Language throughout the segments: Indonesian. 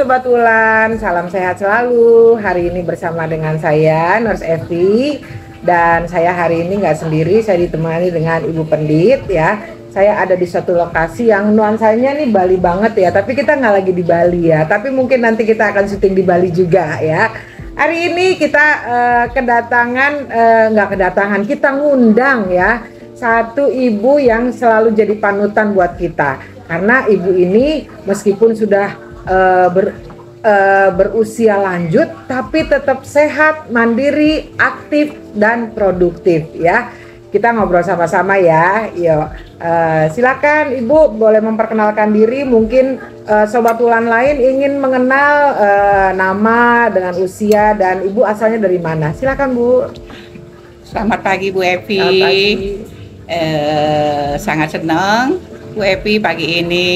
Sobat Ulan, salam sehat selalu. Hari ini bersama dengan saya, Nurse Evi. Dan saya hari ini nggak sendiri, saya ditemani dengan Ibu Pendit ya. Saya ada di suatu lokasi yang nuansanya nih Bali banget ya. Tapi kita nggak lagi di Bali ya. Tapi mungkin nanti kita akan syuting di Bali juga ya. Hari ini kita kita ngundang ya satu ibu yang selalu jadi panutan buat kita. Karena ibu ini meskipun sudah berusia lanjut tapi tetap sehat, mandiri, aktif dan produktif ya. Kita ngobrol sama-sama ya. Yuk, silakan Ibu boleh memperkenalkan diri. Mungkin Sobat Ulan lain ingin mengenal nama dengan usia dan Ibu asalnya dari mana. Silakan Bu. Selamat pagi Bu Evi. Selamat pagi. Sangat senang Bu Evi pagi ini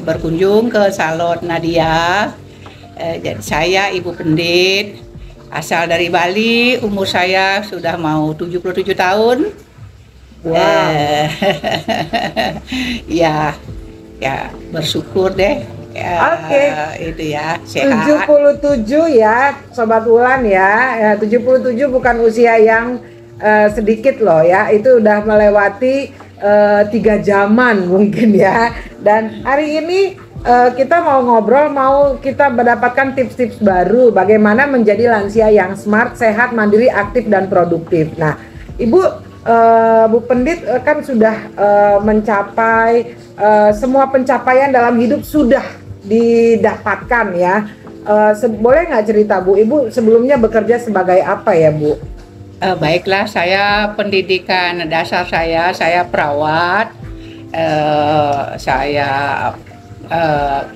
berkunjung ke Salon Nadia. Jadi saya Ibu Pendit, asal dari Bali, umur saya sudah mau 77 tahun. Wow. Ya bersyukur deh. Oke. Itu ya, sehat. 77 ya Sobat Ulan ya. 77 bukan usia yang sedikit loh ya. Itu udah melewati 3 zaman mungkin ya. Dan hari ini kita mau ngobrol, mau kita mendapatkan tips-tips baru bagaimana menjadi lansia yang smart, sehat, mandiri, aktif dan produktif. Nah, Ibu Bu Pendit kan sudah mencapai semua pencapaian dalam hidup sudah didapatkan ya. Boleh nggak cerita Bu, Ibu sebelumnya bekerja sebagai apa ya Bu? Baiklah, saya pendidikan dasar saya perawat. Saya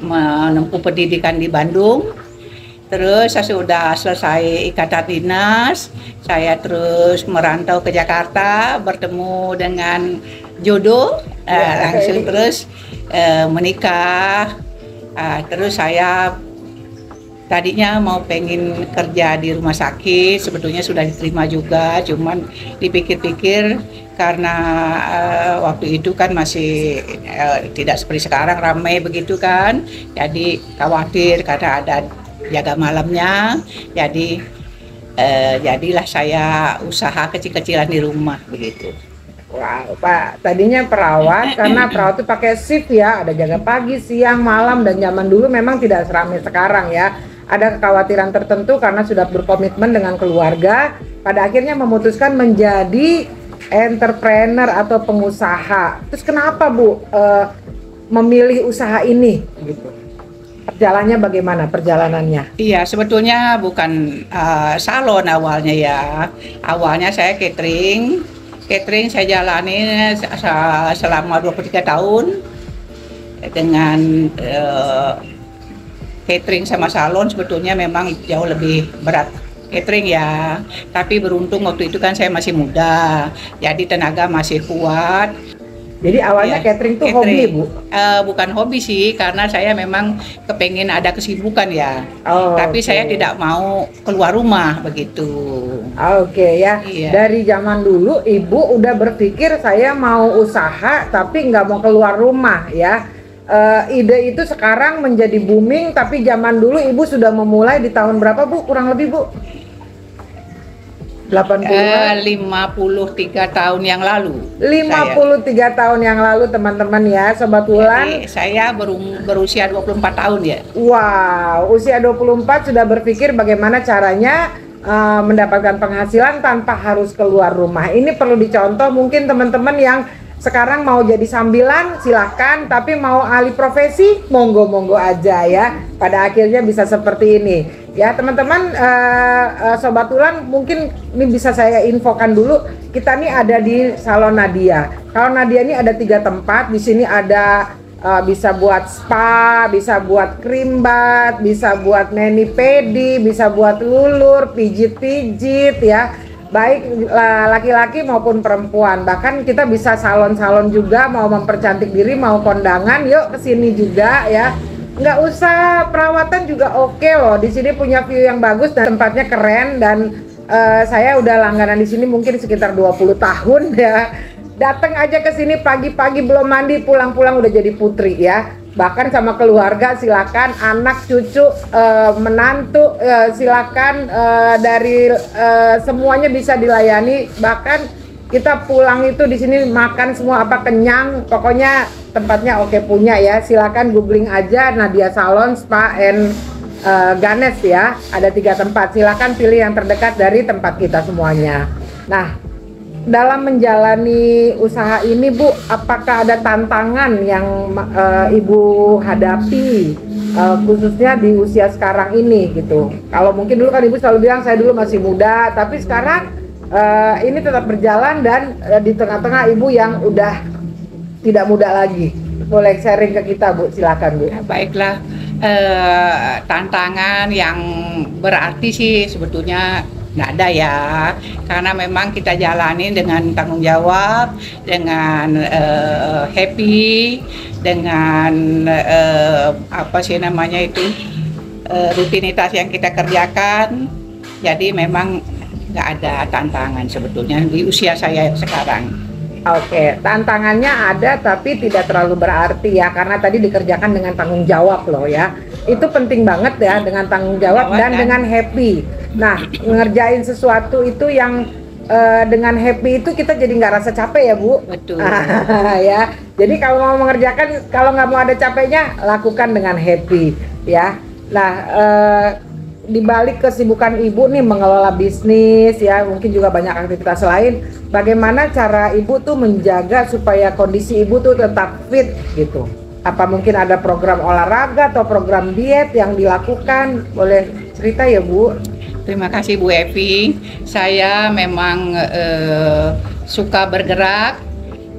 menempuh pendidikan di Bandung. Terus saya sudah selesai ikatan dinas, saya terus merantau ke Jakarta, bertemu dengan jodoh, langsung terus menikah. Terus saya tadinya mau pengen kerja di rumah sakit, sebetulnya sudah diterima juga, cuman dipikir-pikir karena waktu itu kan masih tidak seperti sekarang ramai begitu kan, jadi khawatir karena ada jaga malamnya, jadi jadilah saya usaha kecil-kecilan di rumah begitu. Wow, Pak, tadinya perawat karena perawat itu pakai shift ya, ada jaga pagi, siang, malam, dan zaman dulu memang tidak seramai sekarang ya. Ada kekhawatiran tertentu karena sudah berkomitmen dengan keluarga, pada akhirnya memutuskan menjadi entrepreneur atau pengusaha. Terus kenapa Bu memilih usaha ini gitu? Perjalanannya bagaimana perjalanannya? Iya, sebetulnya bukan salon awalnya ya. Awalnya saya catering saya jalani selama 23 tahun dengan catering sama salon. Sebetulnya memang jauh lebih berat catering ya, tapi beruntung waktu itu kan saya masih muda, jadi tenaga masih kuat. Jadi awalnya Ya, catering tuh hobi Bu? Bukan hobi sih, karena saya memang kepengen ada kesibukan ya. Tapi saya tidak mau keluar rumah begitu. Oke ya. Iya. Dari zaman dulu Ibu udah berpikir saya mau usaha tapi nggak mau keluar rumah ya. Ide itu sekarang menjadi booming, tapi zaman dulu Ibu sudah memulai di tahun berapa Bu? Kurang lebih Bu? 53 tahun yang lalu. 53 tahun yang lalu teman-teman ya Sobat Ulan. Jadi saya berusia 24 tahun ya. Wow, usia 24 sudah berpikir bagaimana caranya mendapatkan penghasilan tanpa harus keluar rumah. Ini perlu dicontoh mungkin teman-teman yang sekarang mau jadi sambilan silahkan, tapi mau alih profesi monggo-monggo aja ya. Pada akhirnya bisa seperti ini. Ya teman-teman, Sobat Ulan mungkin ini bisa saya infokan dulu. Kita nih ada di Salon Nadia. Salon Nadia ini ada 3 tempat. Di sini ada bisa buat spa, bisa buat krim bat, bisa buat mani pedi, bisa buat lulur, pijit-pijit ya. Baik laki-laki maupun perempuan. Bahkan kita bisa salon-salon juga, mau mempercantik diri, mau kondangan, yuk kesini juga ya. Nggak usah perawatan juga oke loh. Di sini punya view yang bagus dan tempatnya keren, dan saya udah langganan di sini mungkin sekitar 20 tahun ya. Datang aja ke sini pagi-pagi belum mandi, pulang-pulang udah jadi putri ya. bahkan sama keluarga silakan, anak, cucu, menantu, silakan, dari semuanya bisa dilayani. Bahkan kita pulang itu di sini makan semua apa kenyang, pokoknya tempatnya oke punya ya. Silakan googling aja Nadia Salon Spa and Ganes ya. Ada 3 tempat. Silakan pilih yang terdekat dari tempat kita semuanya. Nah, dalam menjalani usaha ini Bu, apakah ada tantangan yang Ibu hadapi khususnya di usia sekarang ini gitu? Kalau mungkin dulu kan Ibu selalu bilang saya dulu masih muda, tapi sekarang ini tetap berjalan dan di tengah-tengah Ibu yang udah tidak muda lagi. Boleh sharing ke kita Bu, silakan Bu. Baiklah, tantangan yang berarti sih sebetulnya nggak ada ya, karena memang kita jalani dengan tanggung jawab, dengan happy, dengan apa sih namanya itu, rutinitas yang kita kerjakan. Jadi memang nggak ada tantangan sebetulnya di usia saya sekarang. Oke, tantangannya ada tapi tidak terlalu berarti ya, karena tadi dikerjakan dengan tanggung jawab loh ya. Itu penting banget ya, dengan tanggung jawab dan dengan happy. Nah, ngerjain sesuatu itu yang dengan happy itu kita jadi nggak rasa capek ya Bu. Betul. Ya, jadi kalau mau mengerjakan, kalau nggak mau ada capeknya, lakukan dengan happy ya. Nah, di balik kesibukan Ibu nih mengelola bisnis ya, mungkin juga banyak aktivitas lain. Bagaimana cara Ibu tuh menjaga supaya kondisi Ibu tuh tetap fit gitu? Apa mungkin ada program olahraga atau program diet yang dilakukan? Boleh cerita ya Bu? Terima kasih Bu Evi. Saya memang suka bergerak.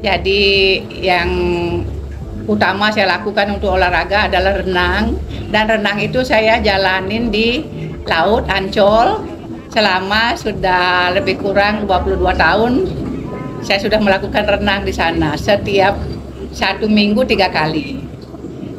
Jadi yang utama saya lakukan untuk olahraga adalah renang. Dan renang itu saya jalanin di Laut Ancol selama sudah lebih kurang 22 tahun. Saya sudah melakukan renang di sana setiap 1 minggu 3 kali.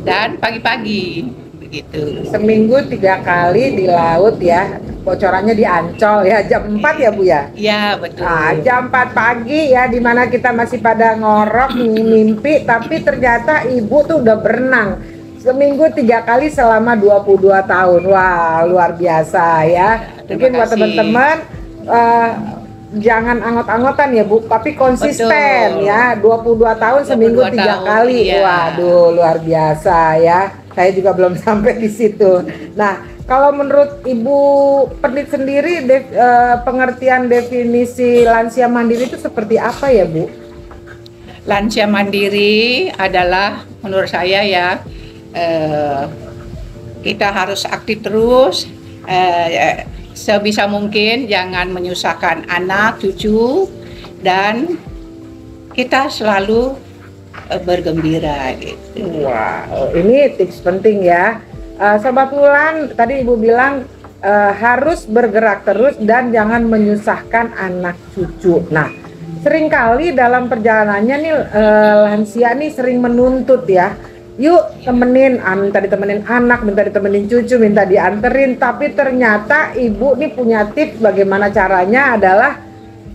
Dan pagi-pagi begitu. Seminggu 3 kali di laut ya. Bocorannya di Ancol ya, jam 4 ya Bu ya? Iya betul. Nah, jam 4 pagi ya, dimana kita masih pada ngorok mimpi, tapi ternyata Ibu tuh udah berenang seminggu 3 kali selama 22 tahun. Wah, luar biasa ya. Mungkin buat teman-teman jangan anggot-anggotan ya Bu, tapi konsisten. Betul. Ya, 22 tahun seminggu 3 kali. Iya. Waduh, luar biasa ya. Saya juga belum sampai di situ. Nah, kalau menurut Ibu Pendit sendiri, pengertian definisi lansia mandiri itu seperti apa ya Bu? Lansia mandiri adalah menurut saya ya, kita harus aktif terus, sebisa mungkin jangan menyusahkan anak, cucu, dan kita selalu bergembira gitu. Wow, ini tips penting ya. Sobat Wulan, tadi Ibu bilang harus bergerak terus dan jangan menyusahkan anak cucu. Nah, seringkali dalam perjalanannya nih lansia nih sering menuntut ya. Yuk temenin, minta ditemenin anak, minta ditemenin cucu, minta dianterin. Tapi ternyata Ibu nih punya tips bagaimana caranya adalah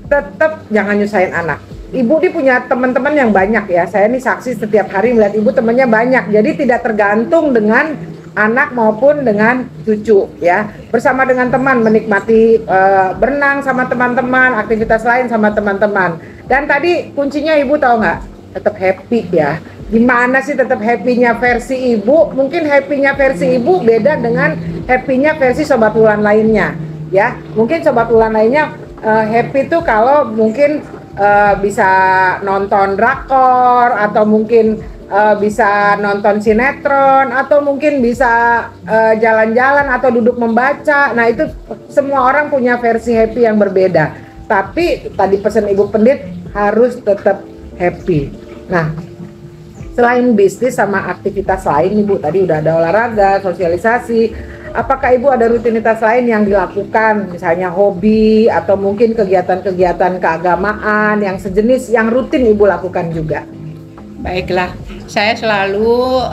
tetap jangan nyusahin anak. Ibu nih punya teman-teman yang banyak ya. Saya nih saksi setiap hari melihat Ibu temannya banyak. Jadi tidak tergantung dengan anak maupun dengan cucu ya. Bersama dengan teman menikmati berenang sama teman-teman, aktivitas lain sama teman-teman. Dan tadi kuncinya Ibu tahu nggak? Tetap happy ya. Gimana sih tetap happy-nya versi Ibu? Mungkin happy-nya versi Ibu beda dengan happy-nya versi Sobat Wulan lainnya ya. Mungkin Sobat Wulan lainnya happy tuh kalau mungkin bisa nonton drakor, atau mungkin bisa nonton sinetron, atau mungkin bisa jalan-jalan atau duduk membaca. Nah, itu semua orang punya versi happy yang berbeda. Tapi tadi pesan Ibu Pendit harus tetap happy. Nah, selain bisnis sama aktivitas lain Ibu, tadi udah ada olahraga, sosialisasi. Apakah Ibu ada rutinitas lain yang dilakukan, misalnya hobi atau mungkin kegiatan-kegiatan keagamaan yang sejenis yang rutin Ibu lakukan juga? Baiklah, saya selalu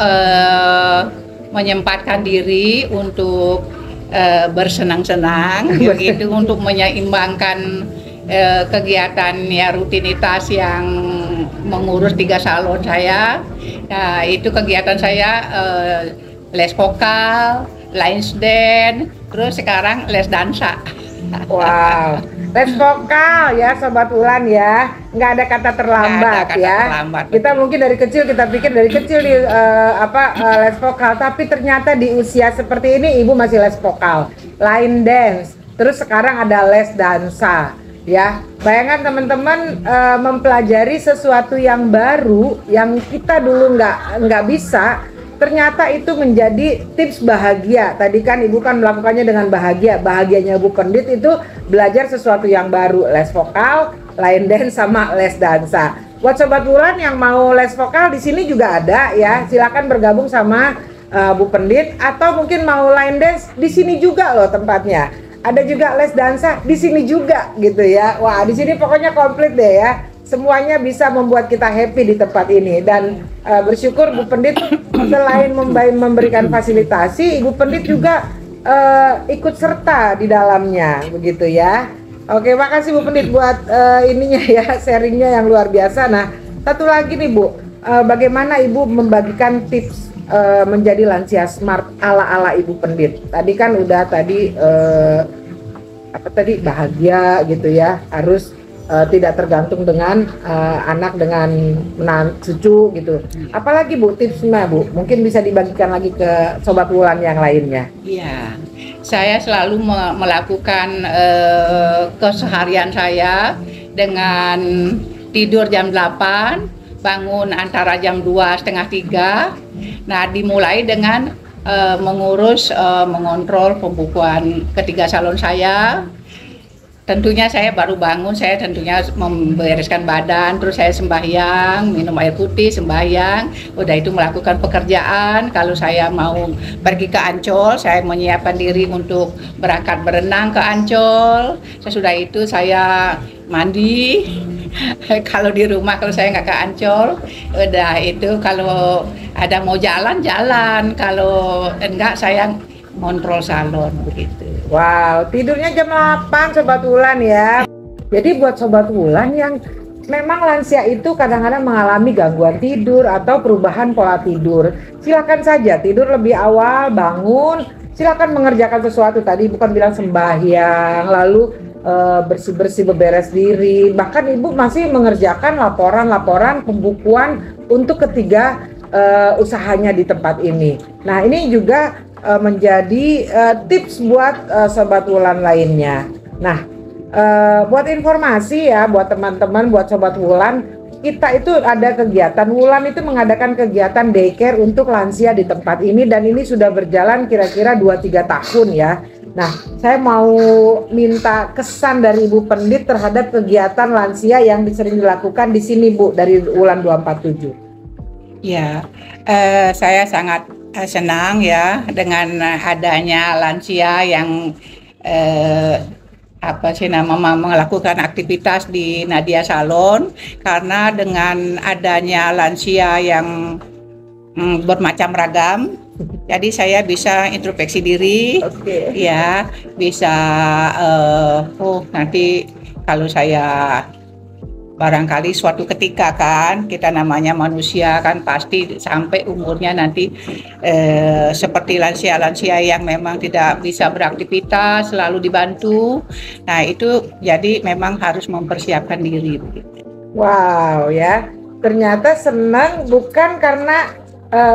menyempatkan diri untuk bersenang-senang, begitu untuk menyeimbangkan kegiatan ya rutinitas yang mengurus 3 salon saya. Nah, itu kegiatan saya les vokal, line dance, terus sekarang les dansa. Wow, les vokal ya Sobat Wulan ya, nggak ada kata terlambat. Nggak ada kata ya. terlambat, Kita mungkin dari kecil kita pikir dari kecil di les vokal, tapi ternyata di usia seperti ini ibu masih les vokal, line dance, terus sekarang ada les dansa. Ya, bayangkan teman-teman mempelajari sesuatu yang baru yang kita dulu nggak bisa. Ternyata itu menjadi tips bahagia. Tadi kan ibu kan melakukannya dengan bahagia. Bahagianya ibu Pendit itu belajar sesuatu yang baru, les vokal, line dance sama les dansa. Buat Sobat Wulan yang mau les vokal di sini juga ada ya. Silakan bergabung sama Bu Pendit, atau mungkin mau line dance di sini juga loh tempatnya. Ada juga les dansa di sini juga gitu ya. Wah, di sini pokoknya komplit deh ya. Semuanya bisa membuat kita happy di tempat ini, dan bersyukur Bu Pendit selain memberikan fasilitasi, Ibu Pendit juga ikut serta di dalamnya begitu ya. Oke, makasih Bu Pendit buat ininya ya, sharingnya yang luar biasa. Nah, satu lagi nih Bu, bagaimana Ibu membagikan tips menjadi lansia smart ala Ibu Pendit? Tadi kan udah bahagia gitu ya, harus tidak tergantung dengan anak dengan cucu gitu. Apalagi Bu tipsnya Bu? Mungkin bisa dibagikan lagi ke Sobat Wulan yang lainnya. Iya, saya selalu melakukan keseharian saya dengan tidur jam 8, bangun antara jam 2 setengah 3. Nah, dimulai dengan mengontrol pembukuan ketiga salon saya. Tentunya saya baru bangun, saya tentunya membereskan badan, terus saya sembahyang, minum air putih, sembahyang, udah itu melakukan pekerjaan. Kalau saya mau pergi ke Ancol, saya menyiapkan diri untuk berangkat berenang ke Ancol. Sesudah itu saya mandi. Kalau di rumah, kalau saya nggak ke Ancol, udah itu kalau ada mau jalan, kalau enggak saya kontrol salon begitu. Wow, tidurnya jam 8 Sobat Wulan ya. Jadi buat Sobat Wulan yang memang lansia itu kadang-kadang mengalami gangguan tidur atau perubahan pola tidur, silakan saja tidur lebih awal, bangun, silakan mengerjakan sesuatu. Tadi bukan bilang sembahyang, lalu bersih-bersih, beberes diri. Bahkan Ibu masih mengerjakan laporan-laporan pembukuan untuk ketiga usahanya di tempat ini. Nah, ini juga menjadi tips buat Sobat Wulan lainnya. Nah, buat informasi ya, buat teman-teman, buat Sobat Wulan, kita itu ada kegiatan, Wulan itu mengadakan kegiatan daycare untuk lansia di tempat ini, dan ini sudah berjalan kira-kira 2-3 tahun ya. Nah, saya mau minta kesan dari Ibu Pendit terhadap kegiatan lansia yang sering dilakukan di sini Bu, dari Wulan 247. Ya, saya sangat senang ya dengan adanya lansia yang melakukan aktivitas di Nadia Salon, karena dengan adanya lansia yang bermacam ragam, jadi saya bisa introspeksi diri. Ya, bisa nanti kalau saya barangkali suatu ketika kan, kita namanya manusia kan pasti sampai umurnya nanti seperti lansia-lansia yang memang tidak bisa beraktivitas, selalu dibantu. Nah, itu jadi memang harus mempersiapkan diri. Wow ya, ternyata senang bukan karena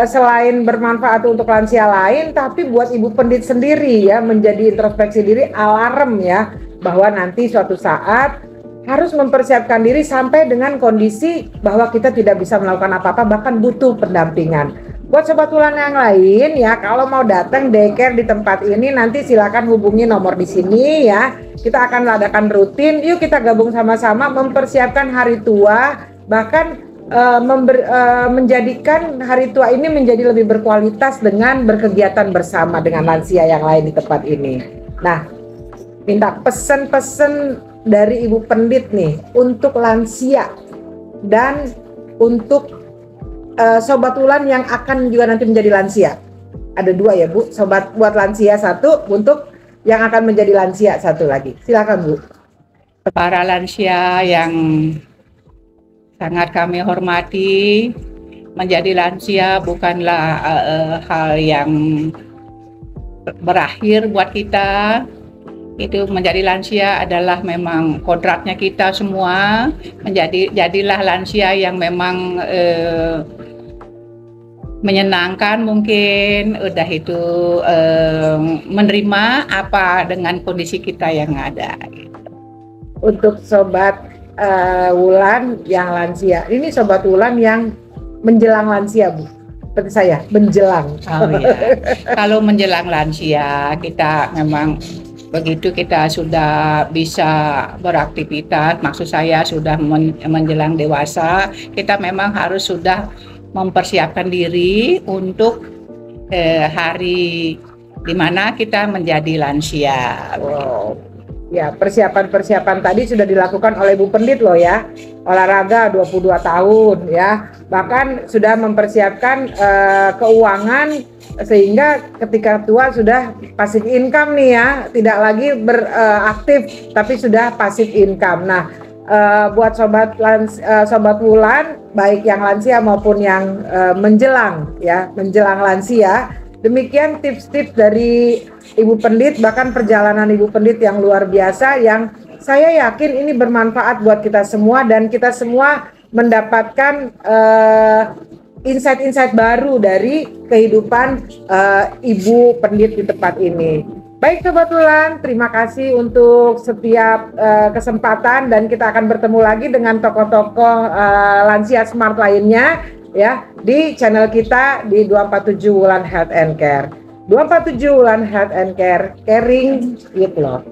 selain bermanfaat untuk lansia lain, tapi buat Ibu Pendit sendiri ya, menjadi introspeksi diri, alarm ya, bahwa nanti suatu saat harus mempersiapkan diri sampai dengan kondisi bahwa kita tidak bisa melakukan apa-apa, bahkan butuh pendampingan. Buat Sobat Wulan yang lain ya, kalau mau datang daycare di tempat ini, nanti silakan hubungi nomor di sini ya. Kita akan adakan rutin, yuk kita gabung sama-sama mempersiapkan hari tua, bahkan menjadikan hari tua ini menjadi lebih berkualitas dengan berkegiatan bersama dengan lansia yang lain di tempat ini. Nah, minta pesen-pesen dari Ibu Pendit nih untuk lansia dan untuk Sobat Wulan yang akan juga nanti menjadi lansia. Ada 2 ya Bu, sobat buat lansia 1, untuk yang akan menjadi lansia 1 lagi. Silakan Bu. Para lansia yang sangat kami hormati. Menjadi lansia bukanlah hal yang berakhir buat kita. Itu menjadi lansia adalah memang kodratnya kita semua. Jadilah lansia yang memang menyenangkan, mungkin udah itu menerima apa dengan kondisi kita yang ada. Untuk sobat Wulan yang lansia, ini sobat Wulan yang menjelang lansia, Bu, seperti saya, menjelang. Oh ya, kalau menjelang lansia kita memang begitu kita sudah bisa beraktivitas, maksud saya sudah menjelang dewasa, kita memang harus sudah mempersiapkan diri untuk hari di mana kita menjadi lansia. Wow. Ya, persiapan-persiapan tadi sudah dilakukan oleh Bu Pendit loh ya. Olahraga 22 tahun ya. Bahkan sudah mempersiapkan keuangan sehingga ketika tua sudah passive income nih ya. Tidak lagi beraktif tapi sudah passive income. Nah, buat sobat Wulan baik yang lansia maupun yang menjelang lansia, demikian tips-tips dari Ibu Pendit, bahkan perjalanan Ibu Pendit yang luar biasa yang saya yakin ini bermanfaat buat kita semua dan kita semua mendapatkan insight-insight baru dari kehidupan Ibu Pendit di tempat ini. Baik Sobat Wulan, terima kasih untuk setiap kesempatan dan kita akan bertemu lagi dengan tokoh-tokoh lansia smart lainnya ya di channel kita di 247 Wulan Health and Care. 247 Wulan Health and Care, caring with love.